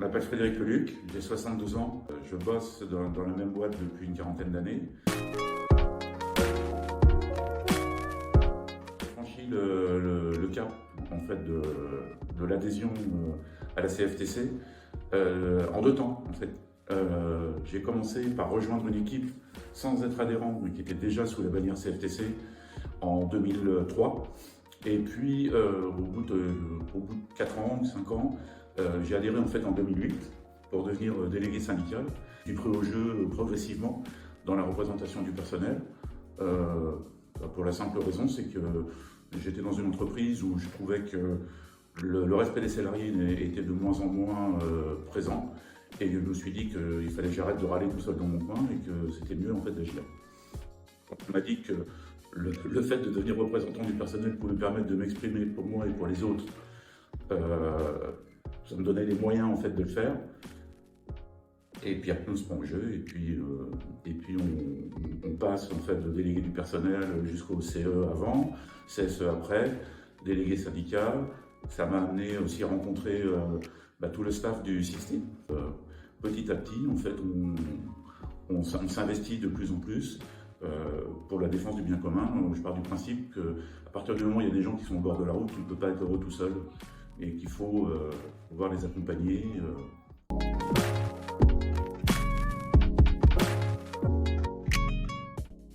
m'appelle Frédéric Leluc, j'ai 72 ans, je bosse dans la même boîte depuis une quarantaine d'années. J'ai franchi le cap en fait, de l'adhésion à la CFTC en 2 temps. En fait. J'ai commencé par rejoindre une équipe sans être adhérent, mais qui était déjà sous la bannière CFTC en 2003. Et puis, au bout de 4 ans, 5 ans, j'ai adhéré en fait en 2008 pour devenir délégué syndical. J'ai pris au jeu progressivement dans la représentation du personnel. Pour la simple raison, c'est que j'étais dans une entreprise où je trouvais que le respect des salariés était de moins en moins présent. Et je me suis dit qu'il fallait que j'arrête de râler tout seul dans mon coin et que c'était mieux en fait d'agir. On m'a dit que le fait de devenir représentant du personnel pouvait me permettre de m'exprimer pour moi et pour les autres. Ça me donnait les moyens en fait de le faire. Et puis après on se prend au jeu et puis on passe en fait de délégué du personnel jusqu'au CE avant, CSE après, délégué syndical. Ça m'a amené aussi à rencontrer tout le staff du système. Petit à petit, en fait, on s'investit de plus en plus pour la défense du bien commun. Je pars du principe qu'à partir du moment où il y a des gens qui sont au bord de la route, tu ne peux pas être heureux tout seul et qu'il faut pouvoir les accompagner.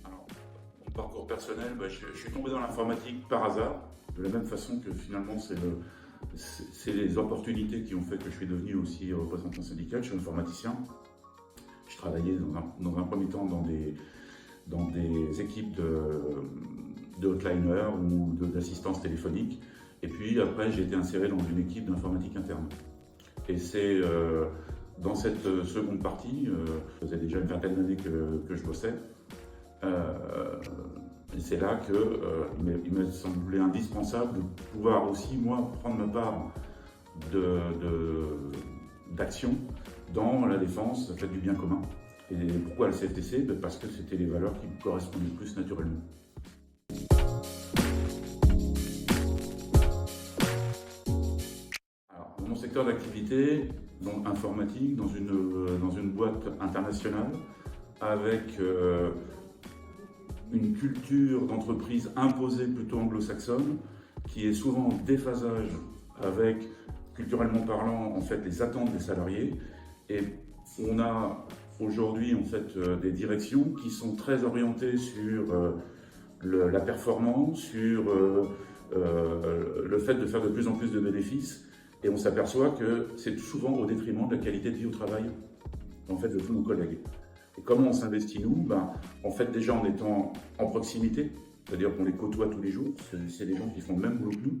Alors, mon parcours personnel, je suis tombé dans l'informatique par hasard, de la même façon que finalement c'est les opportunités qui ont fait que je suis devenu aussi représentant syndical. Je suis informaticien. Je travaillais dans un premier temps dans des équipes de hotliners ou d'assistance téléphonique. Et puis après, j'ai été inséré dans une équipe d'informatique interne. Et c'est dans cette seconde partie, ça faisait déjà une vingtaine d'années que je bossais. Et c'est là qu'il me semblait indispensable de pouvoir aussi, moi, prendre ma part d'action dans la défense du bien commun. Et pourquoi la CFTC? Parce que c'était les valeurs qui me correspondaient le plus naturellement. Alors, dans mon secteur d'activité, donc informatique, dans une boîte internationale, avec une culture d'entreprise imposée plutôt anglo-saxonne, qui est souvent en déphasage avec, culturellement parlant, en fait, les attentes des salariés. Et on a aujourd'hui en fait des directions qui sont très orientées sur la performance, sur le fait de faire de plus en plus de bénéfices. Et on s'aperçoit que c'est souvent au détriment de la qualité de vie au travail en fait, de tous nos collègues. Et comment on s'investit nous? En fait, déjà en étant en proximité, c'est-à-dire qu'on les côtoie tous les jours, c'est des gens qui font le même boulot que nous.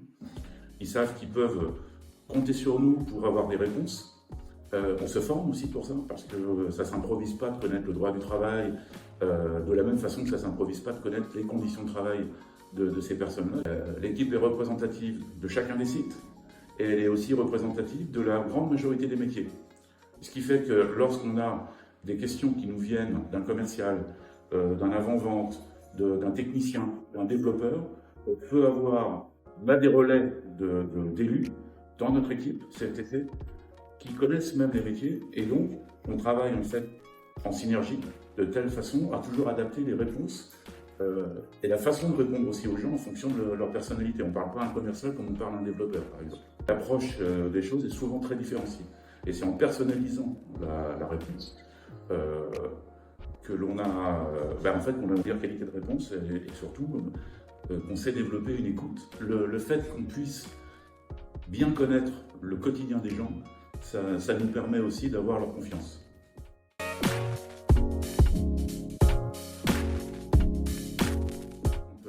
Ils savent qu'ils peuvent compter sur nous pour avoir des réponses. On se forme aussi pour ça, parce que ça ne s'improvise pas de connaître le droit du travail, de la même façon que ça ne s'improvise pas de connaître les conditions de travail de ces personnes-là. L'équipe est représentative de chacun des sites, et elle est aussi représentative de la grande majorité des métiers. Ce qui fait que lorsqu'on a des questions qui nous viennent d'un commercial, d'un avant-vente, d'un technicien, d'un développeur, on peut avoir des relais d'élus dans notre équipe, CFTC, qui connaissent même les métiers, et donc on travaille en fait en synergie, de telle façon à toujours adapter les réponses et la façon de répondre aussi aux gens en fonction de leur personnalité. On ne parle pas à un commercial comme on parle à un développeur, par exemple. L'approche des choses est souvent très différenciée, et c'est en personnalisant la réponse que l'on a, en fait, qu'on a une meilleure qualité de réponse et surtout qu'on sait développer une écoute. Le fait qu'on puisse bien connaître le quotidien des gens, ça nous permet aussi d'avoir leur confiance.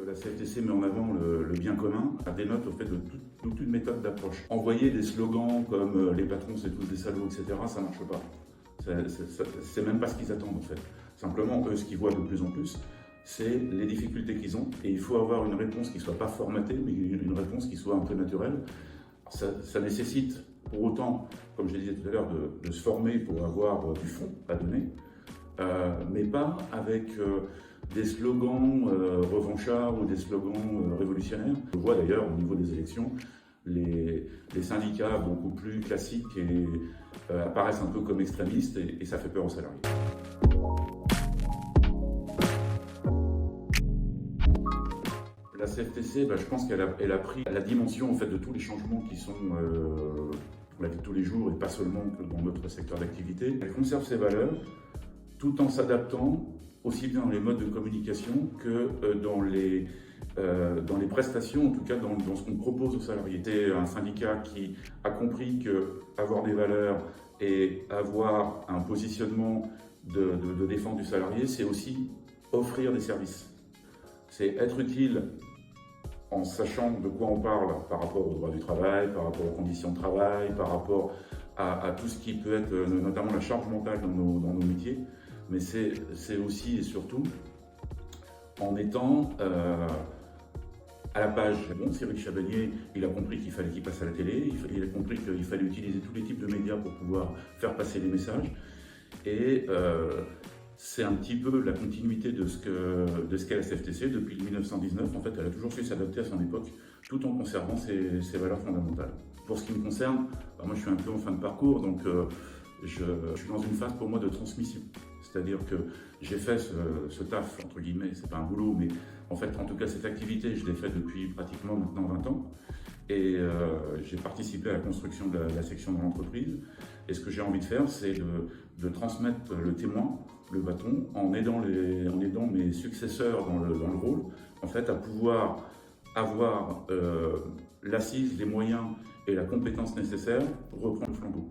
La CFTC met en avant le bien commun, ça dénote au fait de toute une méthode d'approche. Envoyer des slogans comme « les patrons c'est tous des salauds », etc., ça ne marche pas. C'est même pas ce qu'ils attendent en fait. Simplement, eux, ce qu'ils voient de plus en plus, c'est les difficultés qu'ils ont. Et il faut avoir une réponse qui ne soit pas formatée, mais une réponse qui soit un peu naturelle. Ça nécessite pour autant, comme je le disais tout à l'heure, de se former pour avoir du fond à donner, mais pas avec des slogans revanchards ou des slogans révolutionnaires. On voit d'ailleurs au niveau des élections les syndicats beaucoup plus classiques et apparaissent un peu comme extrémistes et ça fait peur aux salariés. La CFTC, je pense qu'elle a pris la dimension en fait, de tous les changements qui sont pour la vie de tous les jours et pas seulement que dans notre secteur d'activité. Elle conserve ses valeurs tout en s'adaptant aussi bien dans les modes de communication que dans les prestations, en tout cas dans ce qu'on propose aux salariés. C'est un syndicat qui a compris qu'avoir des valeurs et avoir un positionnement de défense du salarié, c'est aussi offrir des services. C'est être utile en sachant de quoi on parle par rapport au droit du travail, par rapport aux conditions de travail, par rapport à tout ce qui peut être notamment la charge mentale dans nos métiers. Mais c'est aussi et surtout en étant à la page. Bon, Cyril Chabagnier, il a compris qu'il fallait qu'il passe à la télé, il a compris qu'il fallait utiliser tous les types de médias pour pouvoir faire passer les messages. Et c'est un petit peu la continuité de ce qu'est la CFTC depuis 1919. En fait, elle a toujours su s'adapter à son époque, tout en conservant ses valeurs fondamentales. Pour ce qui me concerne, moi je suis un peu en fin de parcours, donc je suis dans une phase pour moi de transmission. C'est-à-dire que j'ai fait ce taf, entre guillemets, c'est pas un boulot, mais en fait, en tout cas, cette activité, je l'ai faite depuis pratiquement maintenant 20 ans. Et j'ai participé à la construction de la section de l'entreprise. Et ce que j'ai envie de faire, c'est de transmettre le témoin, le bâton, en aidant mes successeurs dans le rôle, en fait, à pouvoir avoir l'assise, les moyens et la compétence nécessaire pour reprendre le flambeau.